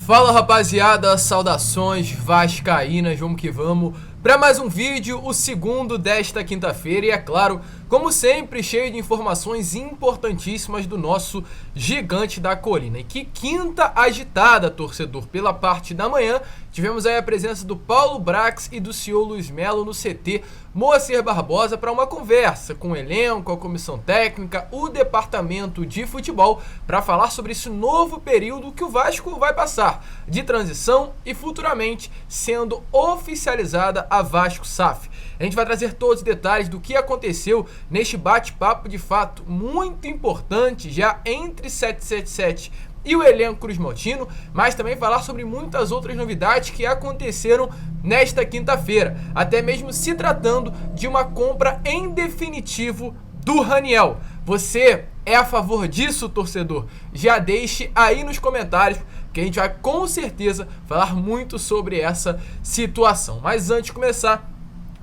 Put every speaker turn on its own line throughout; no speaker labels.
Fala rapaziada, saudações vascaínas, vamos que vamos para mais um vídeo, o segundo desta quinta-feira e é claro, como sempre, cheio de informações importantíssimas do nosso gigante da colina. E que quinta agitada, torcedor, pela parte da manhã, tivemos aí a presença do Paulo Brax e do senhor Luiz Melo no CT Moacir Barbosa para uma conversa com o elenco, a comissão técnica, o departamento de futebol, para falar sobre esse novo período que o Vasco vai passar de transição e futuramente sendo oficializada a Vasco SAF. A gente vai trazer todos os detalhes do que aconteceu neste bate-papo de fato muito importante já entre 777 e o elenco cruzmaltino, mas também falar sobre muitas outras novidades que aconteceram nesta quinta-feira, até mesmo se tratando de uma compra em definitivo do Raniel. Você é a favor disso, torcedor? Já deixe aí nos comentários que a gente vai com certeza falar muito sobre essa situação. Mas antes de começar,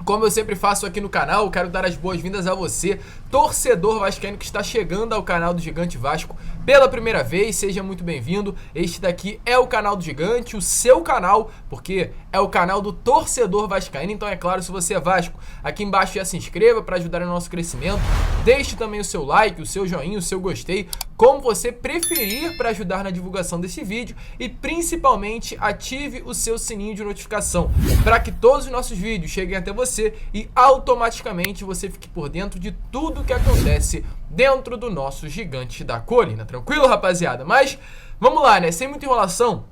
como eu sempre faço aqui no canal, eu quero dar as boas-vindas a você, torcedor vascaíno que está chegando ao canal do Gigante Vasco pela primeira vez. Seja muito bem-vindo. Este daqui é o canal do Gigante, o seu canal, porque é o canal do torcedor vascaíno. Então, é claro, se você é Vasco, aqui embaixo já se inscreva para ajudar no nosso crescimento. Deixe também o seu like, o seu joinha, o seu gostei, como você preferir para ajudar na divulgação desse vídeo e principalmente ative o seu sininho de notificação para que todos os nossos vídeos cheguem até você e automaticamente você fique por dentro de tudo que acontece dentro do nosso gigante da colina. Tranquilo, rapaziada? Mas vamos lá, né? Sem muita enrolação,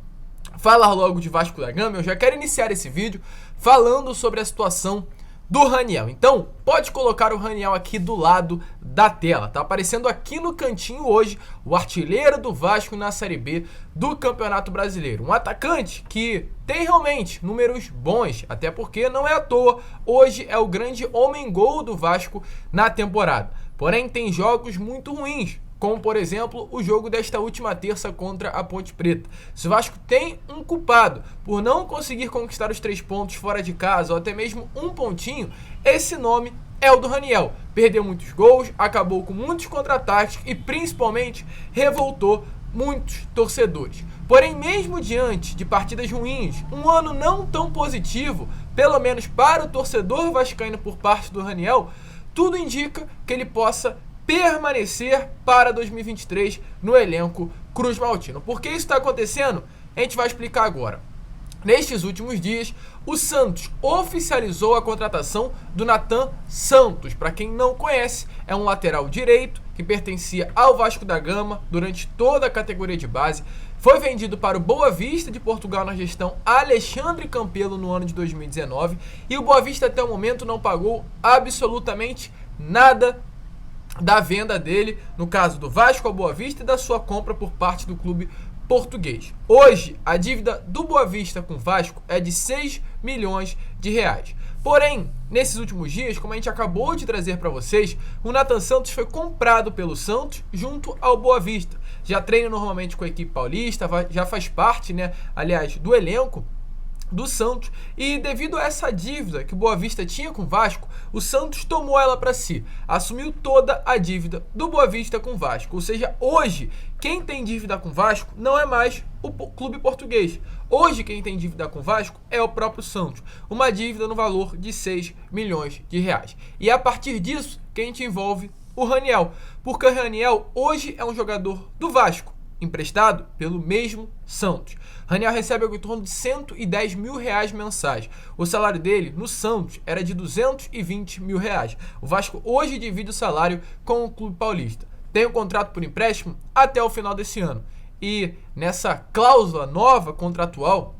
falar logo de Vasco da Gama. Eu já quero iniciar esse vídeo falando sobre a situação do Raniel. Então, pode colocar o Raniel aqui do lado da tela. Tá aparecendo aqui no cantinho hoje o artilheiro do Vasco na Série B do Campeonato Brasileiro. Um atacante que tem realmente números bons, até porque não é à toa, hoje é o grande homem-gol do Vasco na temporada. Porém, tem jogos muito ruins, como por exemplo o jogo desta última terça contra a Ponte Preta. Se o Vasco tem um culpado por não conseguir conquistar os 3 pontos fora de casa ou até mesmo um pontinho, esse nome é o do Raniel. Perdeu muitos gols, acabou com muitos contra-ataques e principalmente revoltou muitos torcedores. Porém, mesmo diante de partidas ruins, um ano não tão positivo, pelo menos para o torcedor vascaíno por parte do Raniel, tudo indica que ele possa permanecer para 2023 no elenco cruzmaltino. Por que isso está acontecendo? A gente vai explicar agora. Nestes últimos dias, o Santos oficializou a contratação do Nathan Santos. Para quem não conhece, é um lateral direito que pertencia ao Vasco da Gama durante toda a categoria de base. Foi vendido para o Boa Vista de Portugal na gestão Alexandre Campelo no ano de 2019 e o Boa Vista até o momento não pagou absolutamente nada da venda dele, no caso do Vasco ao Boa Vista e da sua compra por parte do clube português. Hoje, a dívida do Boa Vista com o Vasco é de 6 milhões de reais. Porém, nesses últimos dias, como a gente acabou de trazer para vocês, o Nathan Santos foi comprado pelo Santos junto ao Boa Vista. Já treina normalmente com a equipe paulista, já faz parte, né, aliás, do elenco do Santos, e devido a essa dívida que o Boa Vista tinha com o Vasco, o Santos tomou ela para si, assumiu toda a dívida do Boa Vista com o Vasco. Ou seja, hoje quem tem dívida com o Vasco não é mais o clube português. Hoje quem tem dívida com o Vasco é o próprio Santos, uma dívida no valor de 6 milhões de reais. E é a partir disso que a gente envolve o Raniel, porque o Raniel hoje é um jogador do Vasco, emprestado pelo mesmo Santos. Raniel recebe algo em torno de 110 mil reais mensais. O salário dele no Santos era de 220 mil reais. O Vasco hoje divide o salário com o clube paulista. Tem um contrato por empréstimo até o final desse ano. E nessa cláusula nova contratual,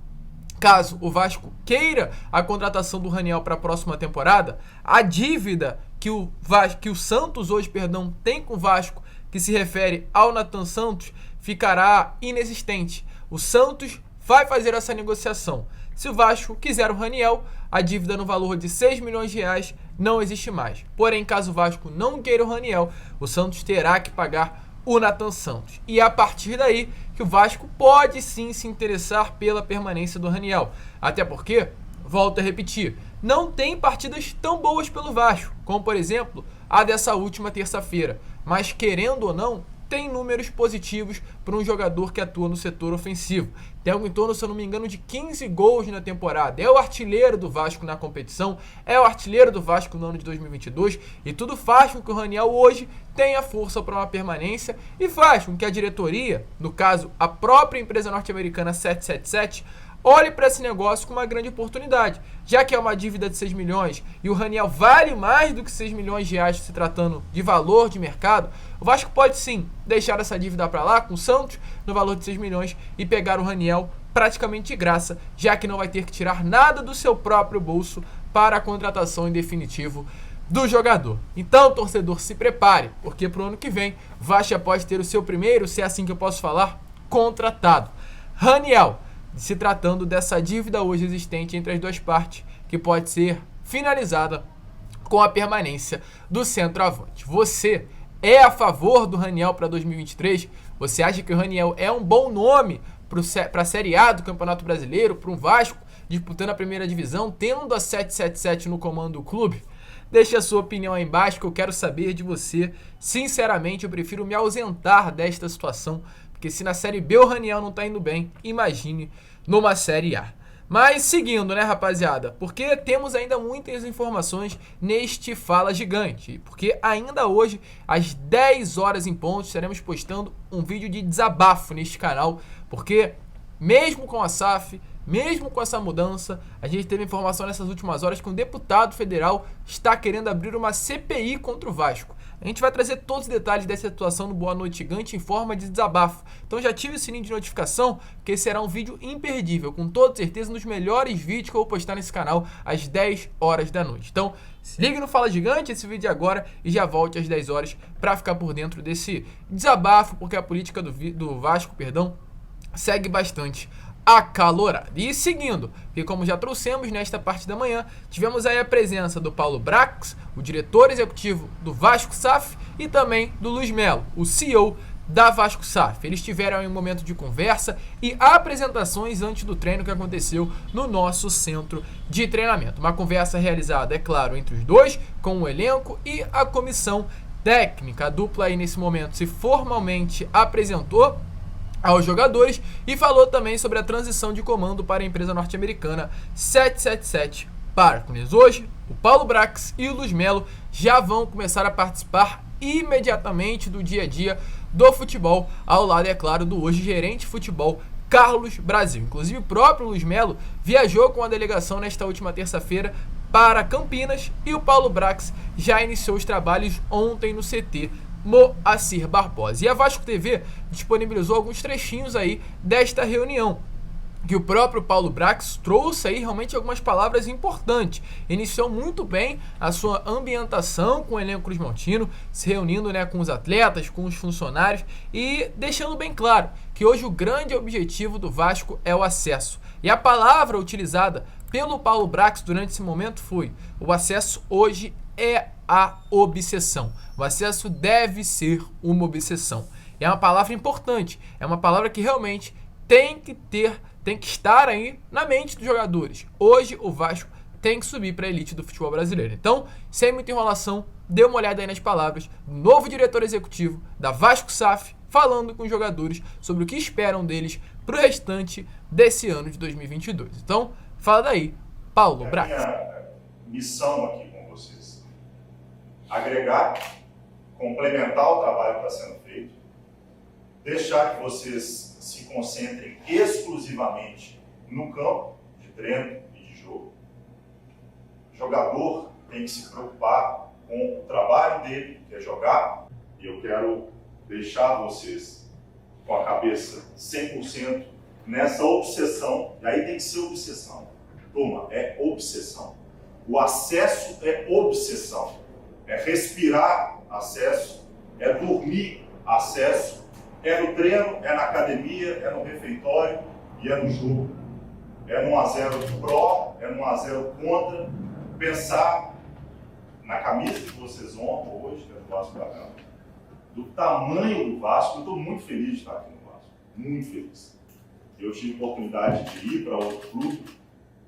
caso o Vasco queira a contratação do Raniel para a próxima temporada, a dívida que o Santos hoje, tem com o Vasco, que se refere ao Nathan Santos, ficará inexistente. O Santos vai fazer essa negociação. Se o Vasco quiser o Raniel, a dívida no valor de 6 milhões de reais não existe mais. Porém, caso o Vasco não queira o Raniel, o Santos terá que pagar o Nathan Santos. E é a partir daí que o Vasco pode sim se interessar pela permanência do Raniel. Até porque, volto a repetir, não tem partidas tão boas pelo Vasco, como por exemplo a dessa última terça-feira. Mas querendo ou não, tem números positivos para um jogador que atua no setor ofensivo. Tem algo em torno, se eu não me engano, de 15 gols na temporada. É o artilheiro do Vasco na competição, é o artilheiro do Vasco no ano de 2022 e tudo faz com que o Raniel hoje tenha força para uma permanência e faz com que a diretoria, no caso a própria empresa norte-americana 777, olhe para esse negócio com uma grande oportunidade, já que é uma dívida de 6 milhões e o Raniel vale mais do que 6 milhões de reais se tratando de valor de mercado, o Vasco pode sim deixar essa dívida para lá com o Santos no valor de 6 milhões e pegar o Raniel praticamente de graça, já que não vai ter que tirar nada do seu próprio bolso para a contratação em definitivo do jogador. Então, torcedor, se prepare, porque para o ano que vem o Vasco pode ter o seu primeiro, se é assim que eu posso falar, contratado. Raniel, se tratando dessa dívida hoje existente entre as duas partes, que pode ser finalizada com a permanência do centroavante. Você é a favor do Raniel para 2023? Você acha que o Raniel é um bom nome para a Série A do Campeonato Brasileiro, para um Vasco disputando a primeira divisão, tendo a 777 no comando do clube? Deixe a sua opinião aí embaixo que eu quero saber de você. Sinceramente, eu prefiro me ausentar desta situação, porque se na Série B o Raniel não tá indo bem, imagine numa Série A. Mas seguindo, né, rapaziada? Porque temos ainda muitas informações neste Fala Gigante. Porque ainda hoje, às 10 horas em ponto, estaremos postando um vídeo de desabafo neste canal. Porque mesmo com a SAF, mesmo com essa mudança, a gente teve informação nessas últimas horas que um deputado federal está querendo abrir uma CPI contra o Vasco. A gente vai trazer todos os detalhes dessa situação no Boa Noite Gigante em forma de desabafo. Então já ative o sininho de notificação, que esse será um vídeo imperdível, com toda certeza um dos melhores vídeos que eu vou postar nesse canal às 10 horas da noite. Então se ligue no Fala Gigante, esse vídeo agora, e já volte às 10 horas para ficar por dentro desse desabafo, porque a política do Vasco, segue bastante acalorada. E seguindo, que como já trouxemos nesta parte da manhã, tivemos aí a presença do Paulo Brax, o diretor executivo do Vasco SAF, e também do Luiz Melo, o CEO da Vasco SAF. Eles tiveram aí um momento de conversa e apresentações antes do treino que aconteceu no nosso centro de treinamento. Uma conversa realizada, é claro, entre os dois, com o elenco e a comissão técnica. A dupla aí nesse momento se formalmente apresentou aos jogadores e falou também sobre a transição de comando para a empresa norte-americana 777 Partners. Hoje, o Paulo Brax e o Luiz Melo já vão começar a participar imediatamente do dia a dia do futebol, ao lado, é claro, do hoje gerente de futebol Carlos Brasil. Inclusive, o próprio Luiz Melo viajou com a delegação nesta última terça-feira para Campinas e o Paulo Brax já iniciou os trabalhos ontem no CT Moacir Barbosa. E a Vasco TV disponibilizou alguns trechinhos aí desta reunião, que o próprio Paulo Brax trouxe aí realmente algumas palavras importantes. Iniciou muito bem a sua ambientação com o elenco cruzmaltino, se reunindo, né, com os atletas, com os funcionários e deixando bem claro que hoje o grande objetivo do Vasco é o acesso. E a palavra utilizada pelo Paulo Brax durante esse momento foi: o acesso hoje é a obsessão. O acesso deve ser uma obsessão. E é uma palavra importante, é uma palavra que realmente tem que estar aí na mente dos jogadores. Hoje o Vasco tem que subir para a elite do futebol brasileiro. Então, sem muita enrolação, dê uma olhada aí nas palavras do novo diretor executivo da Vasco SAF, falando com os jogadores sobre o que esperam deles para o restante desse ano de 2022. Então, fala daí, Paulo Brax.
Minha missão aqui com vocês: agregar, complementar o trabalho que está sendo feito, deixar que vocês se concentrem exclusivamente no campo de treino e de jogo. O jogador tem que se preocupar com o trabalho dele, que é jogar, e eu quero deixar vocês com a cabeça 100% nessa obsessão, e aí tem que ser obsessão. Turma, é obsessão. O acesso é obsessão. É respirar acesso, é dormir acesso, é no treino, é na academia, é no refeitório e é no jogo. É no 1-0 pró, é no 1-0 contra. Pensar na camisa que vocês honram hoje, né, do Vasco da Gama, do tamanho do Vasco. Eu estou muito feliz de estar aqui no Vasco, muito feliz. Eu tive a oportunidade de ir para outro clube,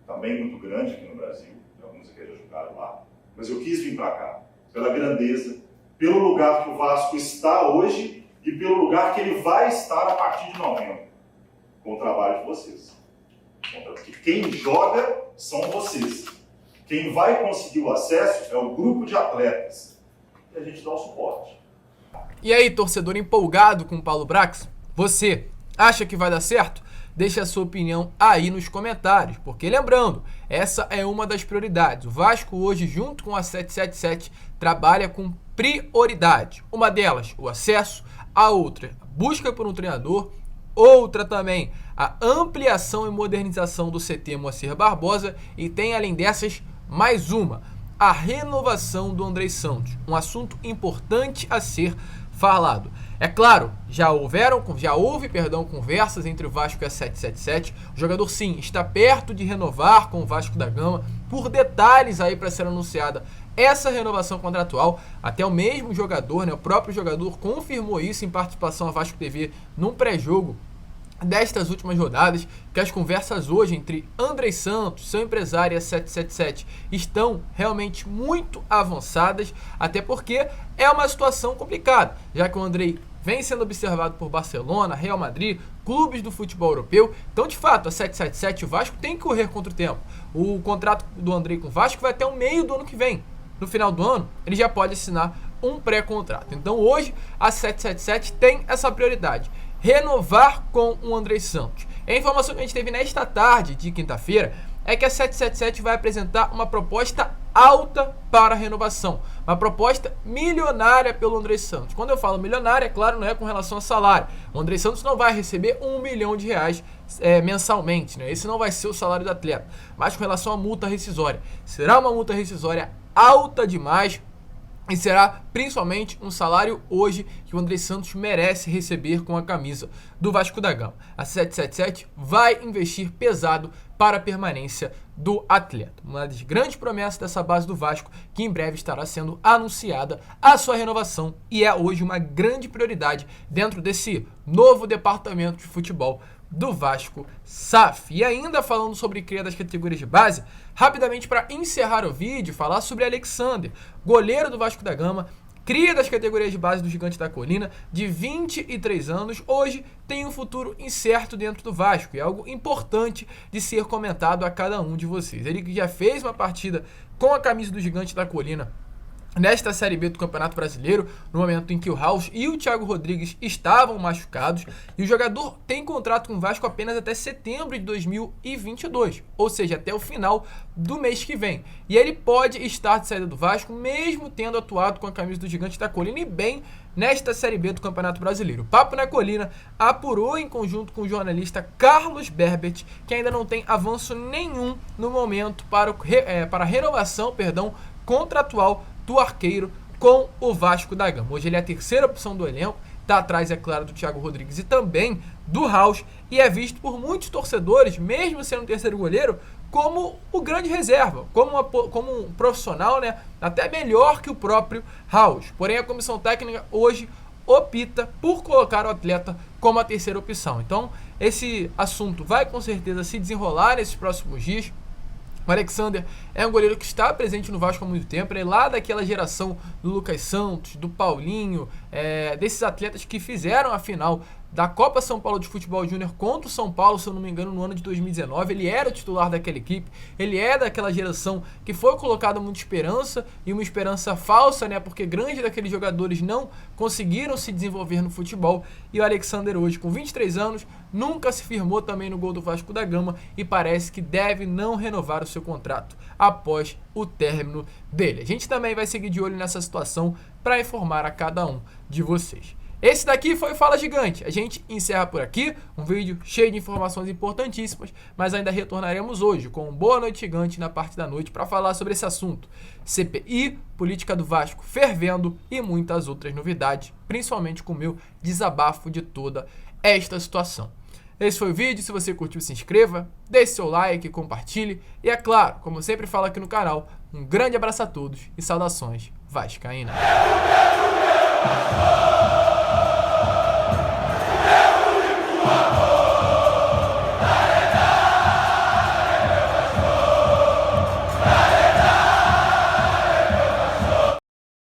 também muito grande aqui no Brasil, alguns aqui já jogaram lá, mas eu quis vir para cá, pela grandeza, pelo lugar que o Vasco está hoje e e pelo lugar que ele vai estar a partir de novembro, com o trabalho de vocês. Porque quem joga são vocês. Quem vai conseguir o acesso é o grupo de atletas. E a gente dá o suporte.
E aí, torcedor empolgado com o Paulo Brax? Você acha que vai dar certo? Deixe a sua opinião aí nos comentários, porque lembrando, essa é uma das prioridades. O Vasco hoje, junto com a 777, trabalha com prioridade. Uma delas, o acesso, a outra, a busca por um treinador, outra também, a ampliação e modernização do CT Moacir Barbosa e tem, além dessas, mais uma, a renovação do Andrei Santos, um assunto importante a ser falado. É claro, já houve conversas entre o Vasco e a 777. O jogador, sim, está perto de renovar com o Vasco da Gama, por detalhes aí para ser anunciada essa renovação contratual. Até o mesmo jogador, o próprio jogador confirmou isso em participação à Vasco TV num pré-jogo destas últimas rodadas, que as conversas hoje entre Andrei Santos, seu empresário, e a 777 estão realmente muito avançadas, até porque é uma situação complicada, já que o Andrei vem sendo observado por Barcelona, Real Madrid, clubes do futebol europeu. Então, de fato, a 777, o Vasco tem que correr contra o tempo. O contrato do Andrei com o Vasco vai até o meio do ano que vem. No final do ano, ele já pode assinar um pré-contrato. Então, hoje, a 777 tem essa prioridade: renovar com o Andrei Santos. A informação que a gente teve nesta tarde de quinta-feira é que a 777 vai apresentar uma proposta alta para a renovação, uma proposta milionária pelo Andrei Santos. Quando eu falo milionária, é claro, não é com relação a salário. O Andrei Santos não vai receber R$1 milhão mensalmente, Esse não vai ser o salário do atleta. Mas com relação à multa rescisória, será uma multa rescisória alta demais. E será principalmente um salário hoje que o Andrei Santos merece receber com a camisa do Vasco da Gama. A 777 vai investir pesado para a permanência do atleta. Uma das grandes promessas dessa base do Vasco, que em breve estará sendo anunciada a sua renovação e é hoje uma grande prioridade dentro desse novo departamento de futebol do Vasco SAF. E ainda falando sobre cria das categorias de base, rapidamente para encerrar o vídeo, falar sobre Alexander, goleiro do Vasco da Gama, cria das categorias de base do Gigante da Colina, de 23 anos, hoje tem um futuro incerto dentro do Vasco, e é algo importante de ser comentado a cada um de vocês. Ele que já fez uma partida com a camisa do Gigante da Colina nesta Série B do Campeonato Brasileiro, no momento em que o Raus e o Thiago Rodrigues estavam machucados, e o jogador tem contrato com o Vasco apenas até setembro de 2022, ou seja, até o final do mês que vem. E ele pode estar de saída do Vasco, mesmo tendo atuado com a camisa do Gigante da Colina e bem nesta Série B do Campeonato Brasileiro. O Papo na Colina apurou em conjunto com o jornalista Carlos Berbert, que ainda não tem avanço nenhum no momento para a renovação contratual do arqueiro com o Vasco da Gama. Hoje ele é a terceira opção do elenco, está atrás, é claro, do Thiago Rodrigues e também do Raus, e é visto por muitos torcedores, mesmo sendo um terceiro goleiro, como o grande reserva, como um profissional, até melhor que o próprio Raus. Porém, a comissão técnica hoje opta por colocar o atleta como a terceira opção. Então, esse assunto vai com certeza se desenrolar nesses próximos dias. O Alexander é um goleiro que está presente no Vasco há muito tempo, ele é lá daquela geração do Lucas Santos, do Paulinho, desses atletas que fizeram a final da Copa São Paulo de Futebol Júnior contra o São Paulo, se eu não me engano, no ano de 2019. Ele era o titular daquela equipe, ele é daquela geração que foi colocada muita esperança, e uma esperança falsa, porque grandes daqueles jogadores não conseguiram se desenvolver no futebol, e o Alexander hoje, com 23 anos, nunca se firmou também no gol do Vasco da Gama, e parece que deve não renovar o seu contrato após o término dele. A gente também vai seguir de olho nessa situação para informar a cada um de vocês. Esse daqui foi o Fala Gigante. A gente encerra por aqui, um vídeo cheio de informações importantíssimas, mas ainda retornaremos hoje com um Boa Noite Gigante na parte da noite para falar sobre esse assunto. CPI, política do Vasco fervendo e muitas outras novidades, principalmente com o meu desabafo de toda esta situação. Esse foi o vídeo, se você curtiu, se inscreva, deixe seu like, compartilhe e, é claro, como eu sempre falo aqui no canal, um grande abraço a todos e saudações vascaínas.